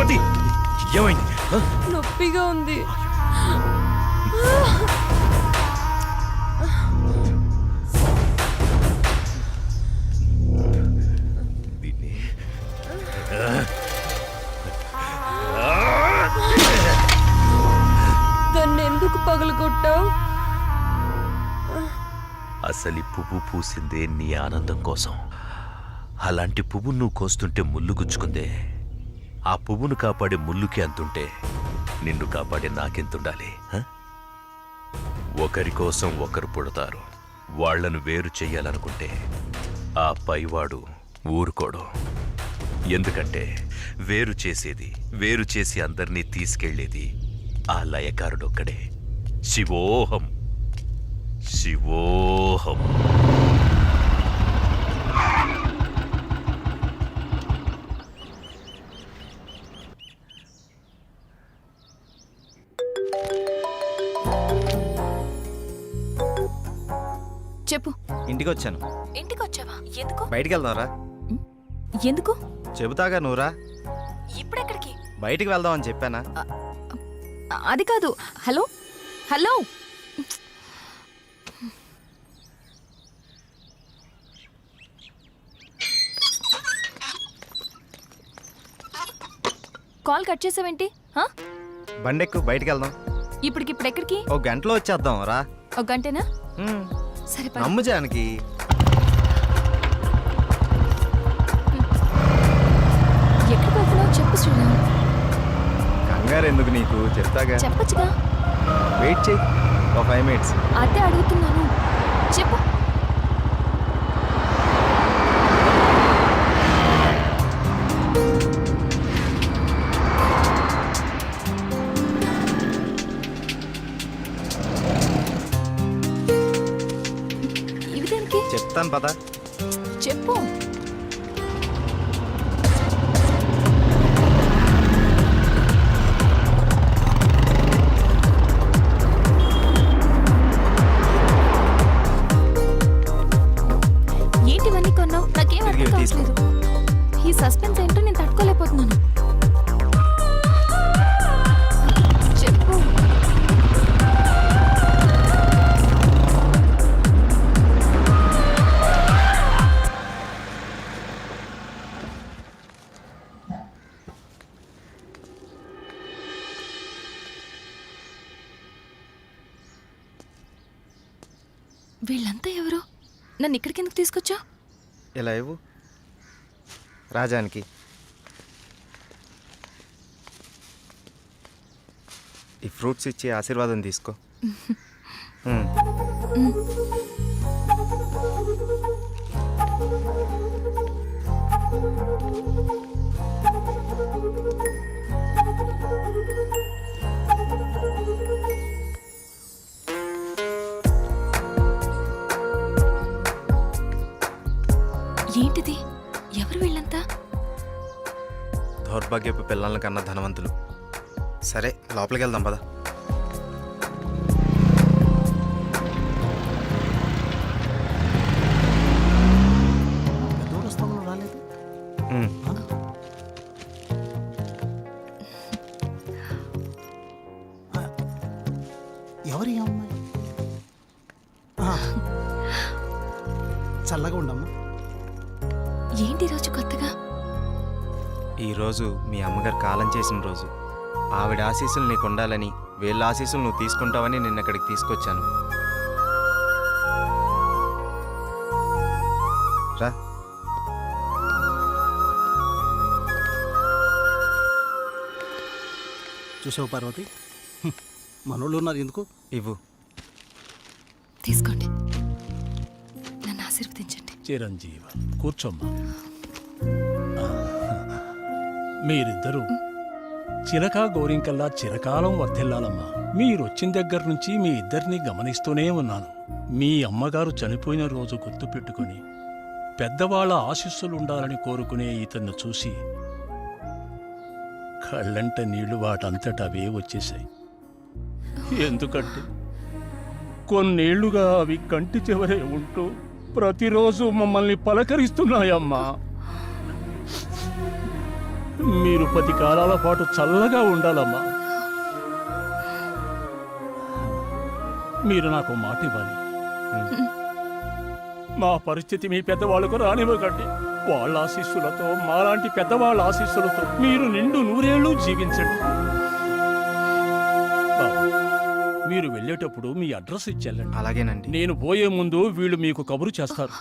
స్రవంతి ఏమైంది? నొప్పిగా ఉంది. దాన్ని ఎందుకు పగలగొట్టావు? అసలు ఈ పువ్వు పూసిందే నీ ఆనందం కోసం. అలాంటి పువ్వు నువ్వు కోస్తుంటే ముళ్ళు గుచ్చుకుందే. ఆ పువ్వును కాపాడే ముళ్ళుకి అంతుంటే నిన్ను కాపాడే నాకెంతుండాలి? ఒకరి కోసం ఒకరు పుడతారు. వాళ్లను వేరు చెయ్యాలనుకుంటే ఆ పైవాడు ఊరుకోడు. ఎందుకంటే వేరు చేసి అందరినీ తీసుకెళ్లేది ఆ లయకారుడొక్కడే. శివోహం శివోహం. చెప్పు. ఇంటికి వచ్చాను. ఇంటికి వచ్చావా? ఎందుకు? బయటికి వెళ్దాంరా. ఎందుకు? చెబుతాగా నువ్వురా. ఇప్పుడెక్కడికి? బయటికి వెళ్దాం అని చెప్పానా? అది కాదు. హలో హలో, కాల్ కట్ చేసావేంటి? బండెక్కు, బయటికి వెళ్దాం. ఇప్పటికిప్పుడు ఎక్కడికి? ఒక గంటలో వచ్చేద్దాం రా. ఒక గంటేనా? సరే పద. నమ్ము జానకి. ఎక్కడికి వెళ్తున్నావు చెప్పు శ్రీరామ్. కంగారు ఎందుకు నీకు, చెప్తాగా. చెప్పచ్చుగా. వెయిట్ చేయి ఒక 5 minutes. అదే అడుగుతున్నాను, చెప్పు. ఇవి దేనికి? చెప్తాను పద. చెప్పు. ఏంటివన్నీ కొన్నావు? నాకేం అర్థం కావట్లేదు. ఈ సస్పెన్స్ ఏంటో నేను తట్టుకోలేకపోతున్నాను. చెప్పు. వీళ్ళంతా ఎవరు? నన్ను ఇక్కడికి ఎందుకు తీసుకొచ్చా? ఇలా ఇవ్వు రాజానికి. ఈ ఫ్రూట్స్ ఇచ్చి ఆశీర్వాదం తీసుకో. ఏంటిది? ఎవరు వీళ్ళంతా? దౌర్భాగ్యపు పిల్లల కన్నా ధనవంతులు. సరే లోపలికి వెళ్దాం పద. రాలేదు. ఎవరి అమ్మాయి? చల్లగా ఉండమ్మా. ఏంటి రోజు కొత్తగా? ఈరోజు మీ అమ్మగారు కాలం చేసిన రోజు. ఆవిడ ఆశీస్సులు నీకు ఉండాలని, వీళ్ళ ఆశీస్సులు నువ్వు తీసుకుంటావని నిన్న ఇక్కడికి తీసుకొచ్చాను. రా. చూసావు పార్వతి, మనోళ్ళు ఉన్నారు ఎందుకు? ఇవ్వు. తీసుకోండి, నన్ను ఆశీర్వదించండి. చిరంజీవ కూర్చోమ్మా. మీరిద్దరూ చిలకా గోరింకల్లా చిరకాలం వర్ధిల్లాలమ్మా. మీరొచ్చిన దగ్గర నుంచి మీ ఇద్దరిని గమనిస్తూనే ఉన్నాను. మీ అమ్మగారు చనిపోయిన రోజు గుర్తు పెట్టుకుని పెద్దవాళ్ల ఆశీస్సులుండాలని కోరుకునే ఇతన్ని చూసి కళ్ళంట నీళ్లు వాటంతట అవే వచ్చేశాయి. ఎందుకంటే కొన్నేళ్లుగా అవి కంటి చివరే ఉంటూ ప్రతిరోజు మమ్మల్ని పలకరిస్తున్నాయమ్మా. మీరు 10 కాలాల పాటు చల్లగా ఉండాలమ్మా. మీరు నాకు మాట ఇవ్వాలి. మా పరిస్థితి మీ పెద్దవాళ్ళకు రానివ్వకండి. వాళ్ళ ఆశీస్సులతో, మాలాంటి పెద్దవాళ్ళ ఆశీస్సులతో మీరు నిండు 100 ఏళ్ళు జీవించండి. బాబు, మీరు వెళ్ళేటప్పుడు మీ అడ్రస్ ఇచ్చెళ్ళండి. అలాగేనండి. నేను పోయే ముందు వీళ్ళు మీకు కబురు చేస్తారు.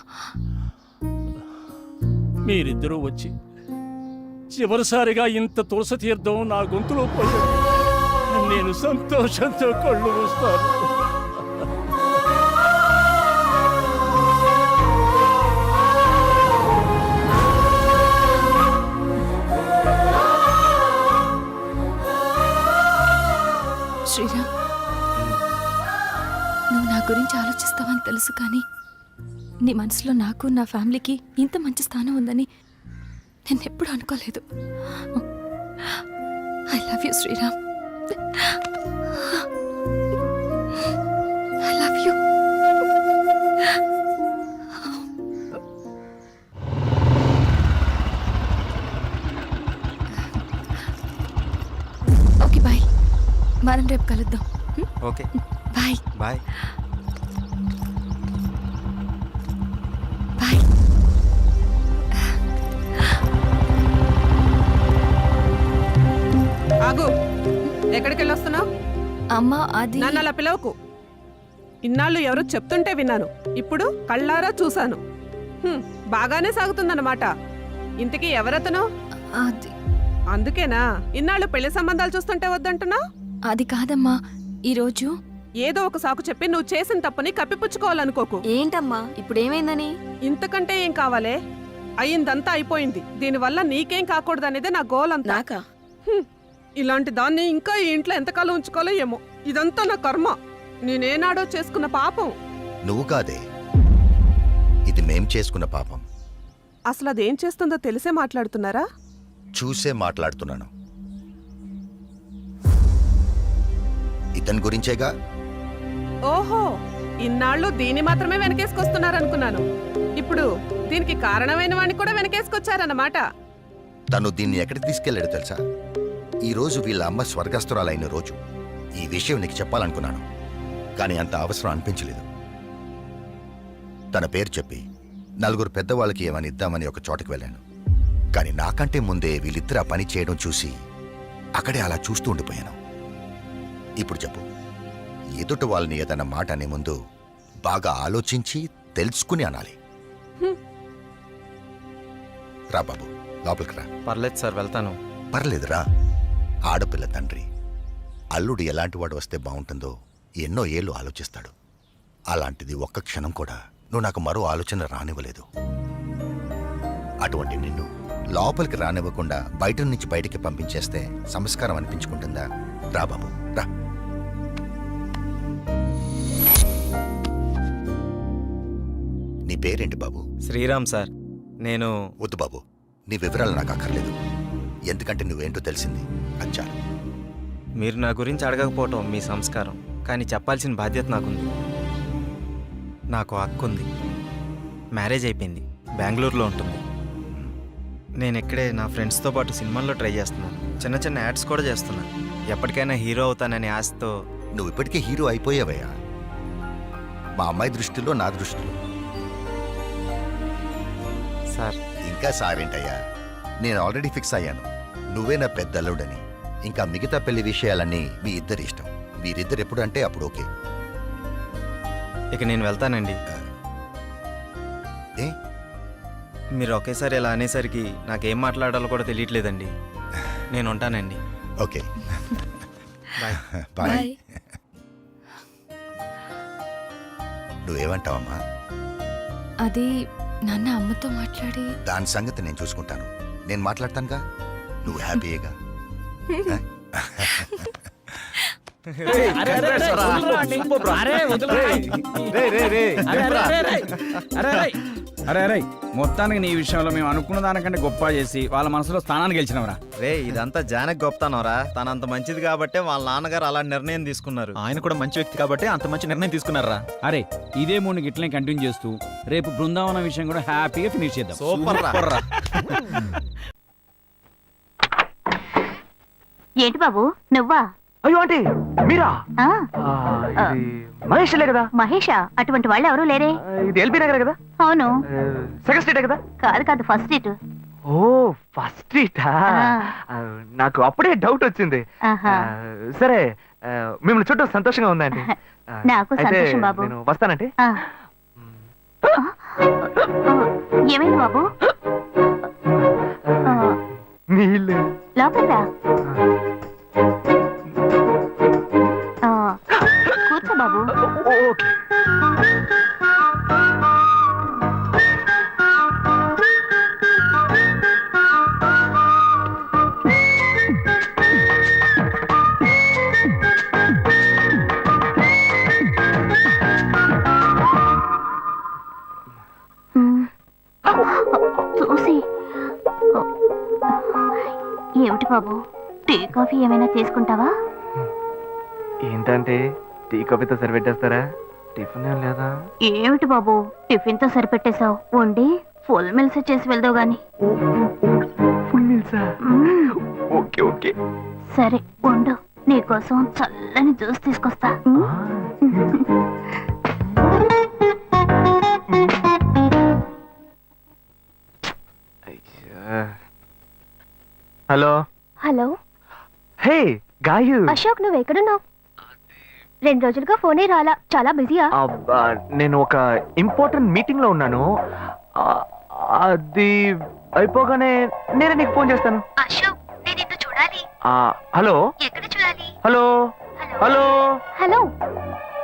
మీరిద్దరూ వచ్చి చివరిసారిగా ఇంత తులసి తీర్థం నా గొంతులో పోయారు. నేను సంతోషంతో కళ్ళు మూస్తాను. శ్రీరామ్, నువ్వు నా గురించి ఆలోచిస్తావని తెలుసు, కానీ నీ మనసులో నాకు, నా ఫ్యామిలీకి ఇంత మంచి స్థానం ఉందని నేను ఎప్పుడు అనుకోలేదు. I love you Sriram. I love you. Okay, bye. మనం రేపు కలుద్దాం. Okay, bye bye. బాయ్. ఆగు, ఎక్కడికి వెళ్ళొస్తున్నావు? అమ్మా, అది నన్ను అలా పిలవకు. ఇన్నాళ్ళు ఎవరో చెప్తుంటే విన్నాను, ఇప్పుడు కళ్ళారా చూశాను. బాగానే సాగుతుందన్నమాట. ఇంతకీ ఎవరతను? అది అందుకేనా ఇన్నాళ్ళు పెళ్లి సంబంధాలు చూస్తుంటే వద్దంటున్నావు? అది కాదమ్మా, ఈరోజు ఏదో ఒక సాకు చెప్పి నువ్వు చేసిన తప్పుని కప్పిపుచ్చుకోవాలనుకోకు. ఏంటమ్మా ఇప్పుడు ఏమైందని? ఇంతకంటే ఏం కావాలే? అయిందంతా అయిపోయింది. దీనివల్ల నీకేం కాకూడదనేదే నా గోల్ అంతా. నాకా? ఇలాంటి దాన్ని ఇంకా ఈ ఇంట్లో ఎంతకాలం ఉంచుకోవాలో ఏమో. ఇదంతా నా కర్మ. నేనేనాడో చేసుకున్న పాపం. నువ్వు కాదే, ఇది మేం చేసుకున్న పాపం. అసలు అదేం చేస్తుందో తెలిసే మాట్లాడుతున్నారా? చూసే మాట్లాడుతున్నాను. ఇతని గురించేగా. ఓహో, ఇన్నాళ్ళు దీన్ని మాత్రమే వెనకేసుకొస్తున్నారనుకున్నాను. ఇప్పుడు దీనికి కారణమైన వాడిని కూడా వెనకేసుకొచ్చారన్నమాట. తను దీన్ని ఎక్కడికి తీసుకెళ్లాడు తెలుసా? ఈ రోజు వీళ్ళ అమ్మ స్వర్గస్థురాలైన రోజు. ఈ విషయం నీకు చెప్పాలనుకున్నాను, కానీ అంత అవసరం అనిపించలేదు. తన పేరు చెప్పి 4 పెద్దవాళ్ళకి ఏమని ఇద్దామని ఒక చోటకి వెళ్ళాను. కానీ నాకంటే ముందే వీళ్ళిద్దరు ఆ పని చేయడం చూసి అక్కడే అలా చూస్తూ ఉండిపోయాను. ఇప్పుడు చెప్పు, ఎదుట వాళ్ళని ఏదన్నా మాట అనే ముందు బాగా ఆలోచించి తెలుసుకుని అనాలి. రా బాబు, లోపలికి రా. పర్లేదు సార్, వెళ్తాను. పర్లేదురా. ఆడపిల్ల తండ్రి అల్లుడు ఎలాంటి వాడు వస్తే బాగుంటుందో ఎన్నో ఏళ్ళు ఆలోచిస్తాడు. అలాంటిది ఒక్క క్షణం కూడా నువ్వు నాకు మరో ఆలోచన రానివ్వలేదు. అటువంటి నిన్ను లోపలికి రానివ్వకుండా బయట నుంచి బయటికి పంపించేస్తే సంస్కారం అనిపించుకుంటుందా? రా బాబు, రా. నీ పేరేంటి బాబు? శ్రీరామ్ సార్. నేను వద్దు బాబు, నీ వివరాలు నాకు అక్కర్లేదు. ఎందుకంటే నువ్వేంటో తెలిసింది, అచ్చారు. మీరు నా గురించి అడగకపోవటం మీ సంస్కారం, కానీ చెప్పాల్సిన బాధ్యత నాకుంది. నాకు హక్కుంది. మ్యారేజ్ అయిపోయింది, బెంగళూరులో ఉంటుంది. నేను ఇక్కడే నా ఫ్రెండ్స్తో పాటు సినిమాల్లో ట్రై చేస్తున్నాను. చిన్న చిన్న యాడ్స్ కూడా చేస్తున్నాను. ఎప్పటికైనా హీరో అవుతాననే ఆశతో. నువ్వు ఇప్పటికే హీరో అయిపోయావయ్యా. మా అమ్మాయి దృష్టిలో, నా దృష్టిలో. సార్, ఇంకా సారేంటయ్యా, నేను ఆల్రెడీ ఫిక్స్ అయ్యాను. నువ్వే నా పెద్ద అల్లుడని. ఇంకా మిగతా పెళ్లి విషయాలన్నీ మీ ఇద్దరి ఇష్టం. మీరిద్దరు ఎప్పుడు అంటే అప్పుడు ఓకే. ఇక నేను వెళ్తానండి. ఏ? మీరు ఒకేసారి ఇలా అనేసరికి నాకేం మాట్లాడాలో కూడా తెలియట్లేదండి. నేను ఉంటానండి. Okay, bye. బాయ్. బాయ్. నువ్వేమంటావమ్మా? అది నాన్న అమ్మతో మాట్లాడి దాని సంగతి నేను చూసుకుంటాను. నేను మాట్లాడతానుగా, నువ్వు హ్యాపీయేగా. అరే మొత్తానికి నీ విషయంలో మేము అనుకున్న దానికంటే గొప్ప చేసి వాళ్ళ మనసులో స్థానాన్ని గెలిచినవరా. రే, ఇదంతా జానకి గొప్పతనరా. తనంత మంచిది కాబట్టే వాళ్ళ నాన్నగారు అలా నిర్ణయం తీసుకున్నారు. ఆయన కూడా మంచి వ్యక్తి కాబట్టి అంత మంచి నిర్ణయం తీసుకున్నారా. అరే, ఇదే మూడు గిట్లనే కంటిన్యూ చేస్తూ రేపు బృందావనం విషయం కూడా హ్యాపీగా ఫినిష్ చేద్దాం. సూపర్ రా. ఏంటి బాబు నువ్వా? అయ్యో ఆంటీ మీరా ఆ, ఇది మహేష్లే కదా మహేషా? అటువంటి వాళ్ళు ఎవరూ లేరే. ఇది ఎల్బీ నగర్ కదా అవును. సెకండ్ స్ట్రీట్ కదా కాదు కాదు, ఫస్ట్ సీట్. ఓ ఫస్ట్ స్ట్రీటా నాకు అప్పుడే డౌట్ వచ్చింది ఆహా. సరే మిమ్మల్ని చుట్టూ సంతోషంగా ఉందండి నాకు అయితే సంతోషం బాబు. నేను వస్తానంటే ఆ. ఏమైంది బాబు? నీళ్ళు లోపలికి రా. కూర్చో బాబు. ఓకే చూసి ఏమిటి బాబు, టీ కాఫీ ఏమైనా తీసుకుంటావా? ఏంటంటే టీ కాఫీతో సరిపెట్టేస్తారా టిఫిన్ ఏం లేదా ఏమిటి బాబు, టిఫిన్ తో సరిపెట్టేశావు. వండి ఫుల్ మిల్స్ చేసి వెళ్దావు గాని. ఫుల్ మీల్సా మ్మ్. ఓకే ఓకే సరే వండు, నీకోసం చల్లని జ్యూస్ తీసుకొస్తా. హలో హలో హే గాయు అశోక్, నువ్వు ఎక్కడున్నావు? 2 రోజులుగా ఫోనే రాలా, చాలా బిజీయా? నేను ఒక ఇంపార్టెంట్ మీటింగ్ లో ఉన్నాను ఆ, అది అయిపోగానే నేనే నీకు ఫోన్ చేస్తాను అశోక్, నేను నిన్ను చూడాలి. హలో ఎక్కడ చూడాలి? Hello hello hello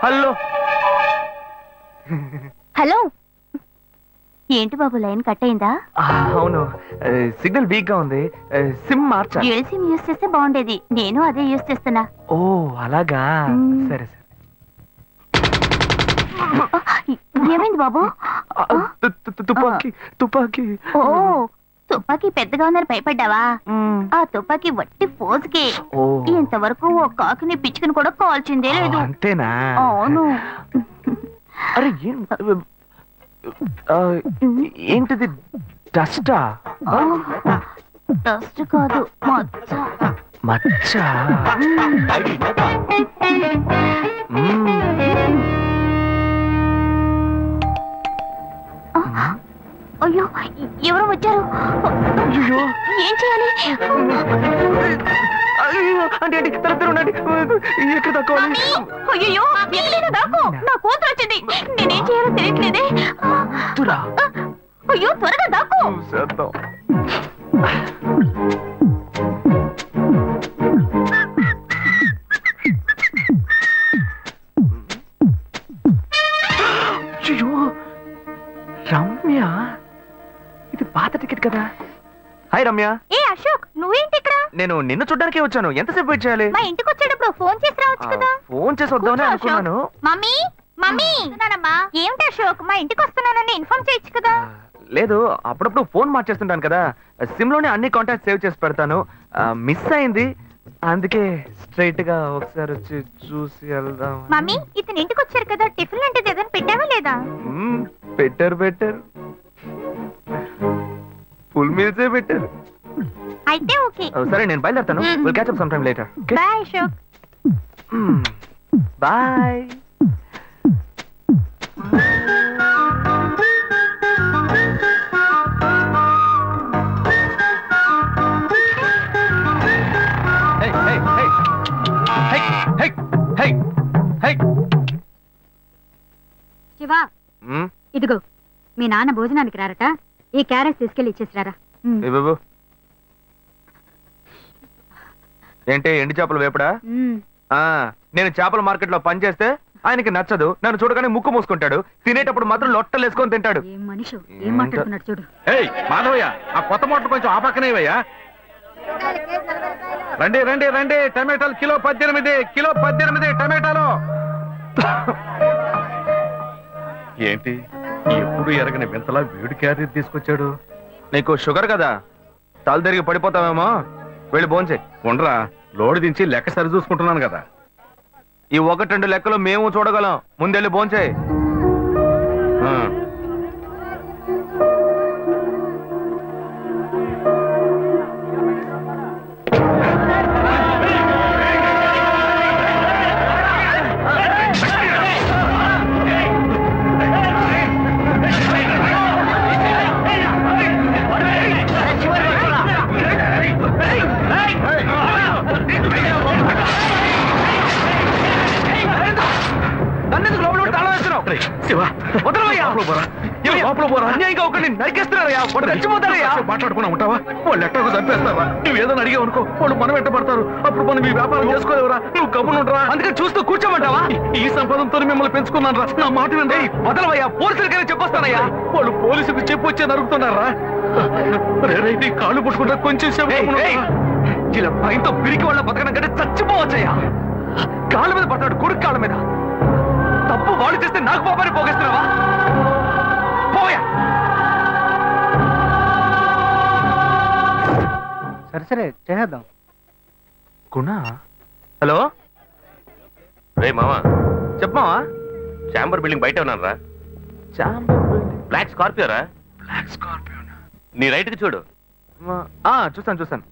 hello hello. ఏంటి బాబు, లైన్ కట్ అయిందా? అవును సిగ్నల్ వీక్ గా ఉంది సిమ్ మార్చా డ్యూయల్ సిమ్ యూస్ చేస్తే బాగుండేది. నేను అదే యూస్ చేస్తున్నా. ఓ అలాగా మ్మ్. సరే సరే ఏమైంది బాబు? తుపాకీ తుపాకీ ఓ, తుపాకీ పెద్దగా ఉందని భయపడ్డావా? మ్మ్. ఆ తుపాకీ వట్టి ఫోజుకే. ఓ ఇంతవరకు ఓ కాకిని పిచ్చుకుని కూడా కాల్చిందే లేదు. అంతేనా అవును. అరే ఏంటిది డస్టా డస్ట్ కాదు, మచ్చ. మచ్చ మ్మ్. అయ్యో, ఎవరో వచ్చారు. అయ్యో ఏం చేయాలి? అయ్యో అంటే అంటే తల ఉండండి ఎక్కడ తక్కువాలి అయ్యో, ఎక్కడైనా దాక్కో. నా కూతురు వచ్చింది. నేనేం చేయాలో తెలియట్లేదే. తురా అయ్యో, త్వరగా దాక్కో. చేద్దాం అయ్యో రమ్య ఇది పాత టికెట్ కదా హాయ్ రమ్య ఏ అశోక్, నువ్వేంటి ఇక్కడ? నేను నిన్ను చూడ్డానికే వచ్చాను ఎంతసేపు వెయిట్ చేయాలి మా ఇంటికి వచ్చేటప్పుడు ఫోన్ చేసి రావచ్చు కదా. ఫోన్ చేసి వద్దామని కూర్చో, అనుకున్నాను మమ్మీ మమ్మీ. ఏమిటి అశోక్, మా ఇంటికి వస్తున్నానని ఇన్ఫార్మ్ చేయొచ్చు కదా. లేదు అప్పుడప్పుడు ఫోన్ మార్చేస్తుంటాను కదా సిమ్ లోనే అన్ని కాంటాక్ట్ సేవ్ చేసి పెడతాను మిస్ అయింది అందుకే స్ట్రైట్ గా ఒకసారి వచ్చి చూసి వెళ్దాం మమ్మీ, ఇతను ఇంటికి వచ్చారు కదా, టిఫిన్ లాంటిది ఏదైనా పెట్టావా లేదా? బెటర్ బెటర్ ఫుల్ మీల్సే బెటర్ అయితే ఓకే. సరే నేను బయలుదేరుతాను will catch up some time later bye Ashok. Bye Shiva, ఇదిగో మీ నాన్న భోజనానికి రారట, ఈ క్యారెట్ తీసుకెళ్లి ఇచ్చేసిరారా. బాబు ఏంటి ఎండి చేపలు వేపడా నేను చేపల మార్కెట్ లో పని చేస్తే ఆయనకి నచ్చదు నన్ను చూడగానే ముక్కు మూసుకుంటాడు తినేటప్పుడు మాత్రం లొట్టలు వేసుకొని తింటాడు ఏం మనిషి, ఏం మాట్లాడుతున్నాడు చూడు. మాధవయ్య ఆ కొత్త మోటార్ కొంచెం ఆ పక్కనేవయ్యా రండి రండి రండి టమాటాలు కిలో 18 టమాటాలు ఏంటి ఎప్పుడు ఎరగని వింతలా వేడి క్యారీ తీసుకొచ్చాడు నీకు షుగర్ కదా తల తిరిగి పడిపోతావేమో వెళ్ళి భోంచే ఉండరా లోడు దించి లెక్క సరి చూసుకుంటున్నాను కదా ఈ 1-2 లెక్కలు మేము చూడగలం ముందెళ్ళి భోంచే వదలవయ్యా లోపల పోరా అన్యాయంగా ఒకరిని నరికేస్తున్నారయ్యా వాడు చచ్చిపోతారయ్యా మాట్లాడుకున్నా ఉంటావా వాళ్ళు ఎట్టకు చంపేస్తావా నువ్వు ఏదైనా అడిగావు అనుకో వాళ్ళు మనం వెంట పడతారు అప్పుడు మనం ఈ వ్యాపారం చేసుకోలేవురా నువ్వు కమ్మునుంటరా అందుకని చూస్తూ కూర్చోమంటావా ఈ సంపాదనతో మిమ్మల్ని పెంచుకున్నాను రా నా మాట వినండి వదలవయ్యా పోలీసులకైనా చెప్పొస్తానయ్యా వాళ్ళు పోలీసుకు చెప్పొచ్చే నరుకుతున్నారా నీ కాళ్ళు పుట్టుకుంటా కొంచెం సేపు గమ్మునుండరా? ఇలా భయంతో పిరికి వాళ్ళ బతకడం కంటే చచ్చిపోవచ్చయ్యా కాళ్ళ మీద పడతాడు కొడుకు కాళ్ళ మీద తప్పు వాళ్ళు చేస్తే నాకు పాపాన్ని పోగేస్తున్నావా పోయా సరే చేద్దాం. గుణ హలో రే మావా చెప్పమావా చాంబర్ బిల్డింగ్ బయట ఉన్నాను రా బ్లాక్ స్కార్పియో రా బ్లాక్ స్కార్పియో నీ రైట్ కి చూడు చూస్తాను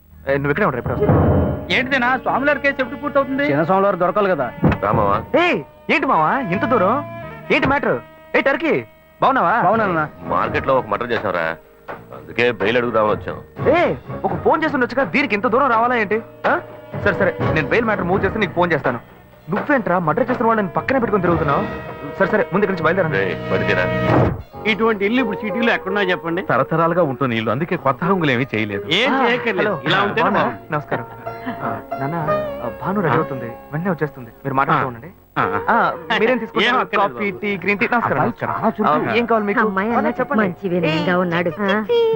నువ్వు ఇక్కడే ఉంటావు ఎప్పుడు వస్తావు ఏంటిదేనా స్వామివారి కేసు ఎప్పుడు పూర్తవుతుంది? చిన్న స్వామివారు దొరకాలి కదా. రామావా ఏంటి మావా ఇంత దూరం ఏంటి మ్యాటర్ ఏ టర్కీ బాగున్నావా బాగున్నా. మార్కెట్ లో ఒక మర్డర్ చేసావురా అందుకే బెయిల్ అడుగుదామని వచ్చాం ఒక ఫోన్ చేసి ఉండొచ్చుగా దీనికి ఇంత దూరం రావాలా ఏంటి సరే నేను బెయిల్ మ్యాటర్ మూవ్ చేస్తే నీకు ఫోన్ చేస్తాను నువ్వేంట్రా మర్డర్ చేస్తున్న వాళ్ళని పక్కనే పెట్టుకుని తిరుగుతున్నావు సరే ముందు ఇక్కడి నుంచి బయలుదేరండి పడితేరా ఇటువంటి ఇల్లు ఇప్పుడు సిటీలో ఎక్కడున్నా చెప్పండి. తరతరాలుగా ఉంటుంది ఇల్లు అందుకే కొత్త హంగులు ఏమీ చేయలేదు ఏం చేయక్కర్లేదు. ఇలా ఉంటేనే బాగున్నా? బాగుంది. నమస్కారం నాన్న భాను రెడీ అవుతుంది వెంటనే వచ్చేస్తుంది మీరు మాట్లాడుతూ ఉండండి మీరేం ఏం తీసుకుంటారు అక్కర్లేదు కాఫీ టీ గ్రీన్ టీ నమస్కారం ఏం కావాలి మీకు అమ్మాయి ఆ, అన్నట్టు చెప్పండి మంచి వినయంగా ఉన్నాడు.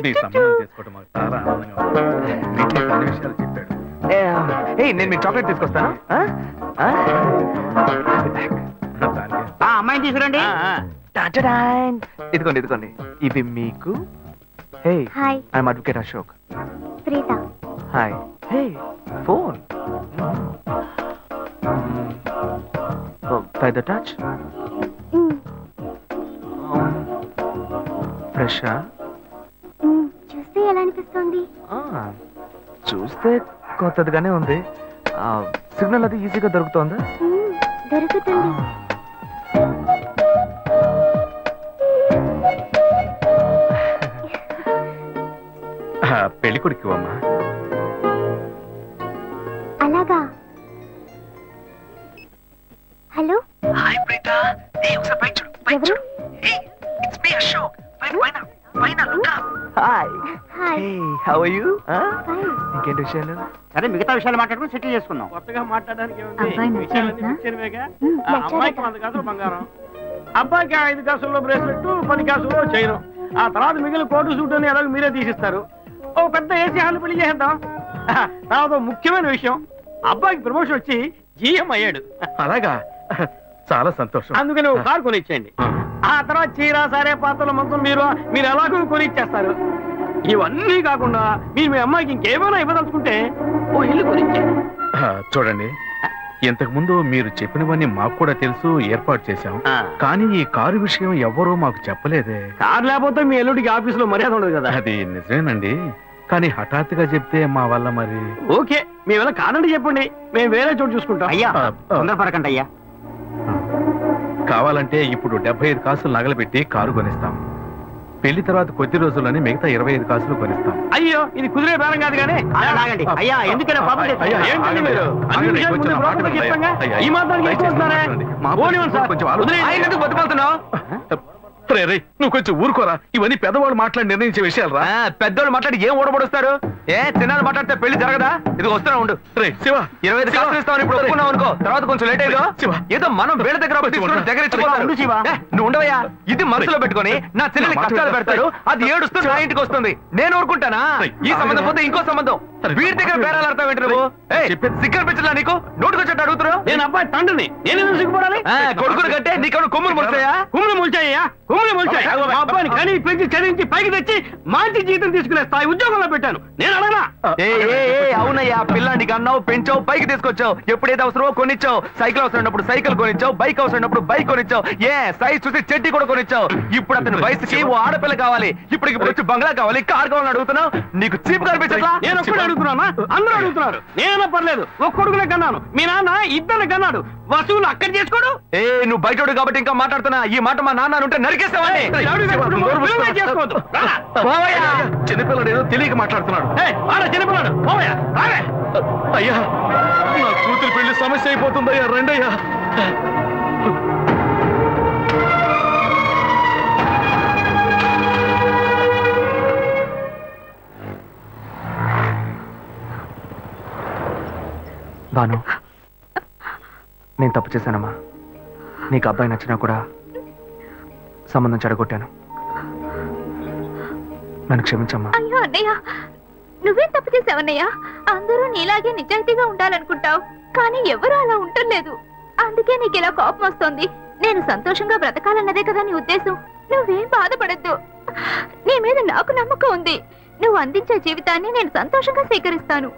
నీ సంబంధం చేసుకోవడం మాకు చాలా ఆనందంగా ఉంది. నీతో కొన్ని విషయాలు చెప్పాడు నేను మీకు చాక్లెట్ తీసుకొస్తాను దానికి అమ్మాయిని తీసుకురండి. ఇదిగోండి ఇవి మీకు hey hi I'm advocate Ashok Preetha. Hi hey phone by the touch ఫ్రెషా చూస్తే ఎలా అనిపిస్తుంది? చూస్తే కొత్తదిగానే ఉంది సిగ్నల్ అది ఈజీగా దొరుకుతోందా దొరుకుతుంది. పెళ్లి కొడుకు అమ్మా అలాగా. హలో హాయ్ ప్రీత ఒకసారి పైకి చూడు పైకి ఎవరు? చూడు ఇట్స్ మీ అశోక్ పైన look up hi hi. Hey how are you fine. ఇంకేంటి విషయాలు సరే మిగతా విషయాలు మాట్లాడుకుని సెటిల్ చేసుకుందాం. కొత్తగా మాట్లాడడానికి అబ్బాయి నచ్చాడా? అమ్మాయికి 100 కాసులు బంగారం, అబ్బాయికి 5 కాసుల్లో బ్రేస్లెట్, 10 కాసుల్లో చైన్. ఆ తర్వాత మిగిలిన కోటు సూట్ అని ఎలాగో మీరే తీసిస్తారు. ఓ పెద్ద ఏసీ హాల్ పెళ్లి చేద్దాం. తర్వాత ముఖ్యమైన విషయం, అబ్బాయికి ప్రమోషన్ వచ్చి జీఎం అయ్యాడు. అలాగా చాలా సంతోషం అందుకని ఒక కారు కొనిచ్చేయండి. ఆ తర్వాత చీర సారే పాత్రల మొత్తం మీరు ఎలాగో కొనిచ్చేస్తారు. ఇవన్నీ కాకుండా మీరు మీ అమ్మాయికి ఇంకేమైనా ఇవ్వదలుచుకుంటే ఓ ఇల్లు కొనిచ్చేయండి. చూడండి ఇంతకు ముందు మీరు చెప్పినవన్నీ మాకు కూడా తెలుసు ఏర్పాటు చేశాం కానీ ఈ కారు విషయం ఎవ్వరూ మాకు చెప్పలేదే కారు లేకపోతే మీ ఎల్లుడికి ఆఫీసులో మర్యాద ఉండదు కదా. అది నిజమేనండి కానీ హఠాత్తుగా చెప్తే మా వల్ల మరి ఓకే మీ వల్ల కాదండి చెప్పండి, మేము వేరే చోటు చూసుకుంటాం. అయ్యా తొందరపడకండి అయ్యా. కావాలంటే ఇప్పుడు 75 కాసులు నగలబెట్టి కారు కొనిస్తాం. పెళ్లి తర్వాత కొద్ది రోజుల్లోనే మిగతా 25 కాసులు కొనిస్తాం. అయ్యో ఇది కుదిరే బేరం కాదు కానీ ఆగండి. అయ్యా ఎందుకైనా పాపం చేస్తారు? అయ్యా, ఏంటండి ఆగండి. మీరు? ఆగండి. అన్ని విషయాలు కొంచెం ముందు బ్రోకర్కి మాట్లాడండి. చెప్పంగా? అయ్యా, ఈ మాత్రానికి దయచేసి ఎక్కువస్తున్నారే? మాట్లాడండి. మా పోనివ్వండి సార్. కొంచెం ఆలోచించండి. వదిలేయండి. ఆయన ఎందుకు బతుకుతున్నావు రే నువ్వు కొంచెం ఊరుకోరా ఇవన్నీ పెద్దవాళ్ళు మాట్లాడి నిర్ణయించే విషయాలు రా పెద్దోళ్ళు మాట్లాడి ఏం ఓడబడుస్తారు చిన్నాళ్ళు మాట్లాడితే పెళ్లి జరగదా ఇది వస్తున్నా ఉండు రే శివ 25 కాసులు ఇస్తామని ఇప్పుడు ఒప్పుకున్నావు అనుకో తర్వాత కొంచెం లేట్ అయ్యో శివ. ఏదో మనం వీళ్ళ దగ్గర అప్పు తీసుకుని దగ్గర ఇచ్చిపోతారు. ఉండు శివ. నువ్వు ఉండవయ్యా ఇది మనసులో పెట్టుకొని నా చెల్లెలి మాట కష్టాలు వినరా? పెడతాడు అది ఏడుస్తూ నా ఇంటికి వస్తుంది నేను ఊరుకుంటానా ఈ సంబంధం పోతే ఇంకో సంబంధం వీడి దగ్గర బేరాలు ఆడతావు ఏంటి నువ్వు సిగ్గర్ పిచ్చలా నీకు నోటుకొచ్చేట్టు అడుగుతున్నావు నేను అబ్బాయి తండ్రిని, నేను ఎందుకు సిగ్గుపడాలి? కొడుకులు కంటే నీకు కొమ్ములు మొలుస్తాయా కుమ్ములు మొలిచాయ్యా, కుమ్ములు మొలిచాయి. మా అబ్బాయిని కని పెంచి చదివించి పైకి తెచ్చి మంచి జీతం తీసుకునే స్థాయి ఉద్యోగంలో పెట్టాను. నేను అడగనా? అవునయ్యా పిల్లాడికి అన్నావు పెంచావు పైకి తీసుకొచ్చావు ఎప్పుడైతే అవసరమో కొనిచ్చావు సైకిల్ అవసరం ఉన్నప్పుడు సైకిల్ కొనిచ్చావు బైక్ అవసరం ఉన్నప్పుడు బైక్ కొనిచ్చావు సైజ్ చూసి చెట్టి కూడా కొనిచ్చావు ఇప్పుడు అతని వయసుకి ఓ ఆడపిల్ల కావాలి ఇప్పుడు వచ్చి బంగ్లా కావాలి కార్ కావాలని అడుగుతున్నావు నీకు చీప్ కనిపించట్లా నేను ఒక్కడే అడుగుతున్నా? అందరూ అడుగుతున్నారు. నేనే పర్లేదు ఒక్క కొడుకునే కన్నాను, మీ నాన్న 2 కన్నాడు. వసూలు అక్కడ చేసుకోడు. నువ్వు బయటోడు కాబట్టి ఇంకా మాట్లాడుతున్నా ఈ మాట మా నాన్న ఉంటే నరికేస్తావని చేసుకోవద్దు. చిన్నపిల్లడు ఏదో తెలియక మాట్లాడుతున్నాడు చిన్నపిల్లాడు పోవయ్యా, రావే. అయ్యా నా కూతురు పెళ్లి సమస్య అయిపోతుందయ్యా రండయ్యా భాను, నేను తప్పు చేశానమ్మా. నీకు అబ్బాయి నచ్చినా కూడా సంబంధం చెడగొట్టాను. నన్ను క్షమించమ్మా. అయ్యో అన్నయ్య, నువ్వేం తప్పు చేసావన్నయ్య? అందరూ నీలాగే నిజాయితీగా ఉండాలనుకుంటావు, కానీ ఎవరు అలా ఉండలేదు. అందుకే నీకు ఇలా కోపం వస్తోంది. నేను సంతోషంగా బ్రతకాలన్నదే కదా నీ ఉద్దేశం. నువ్వేం బాధపడద్దు. నీ మీద నాకు నమ్మకం ఉంది. నువ్వు అందించే జీవితాన్ని నేను సంతోషంగా స్వీకరిస్తాను.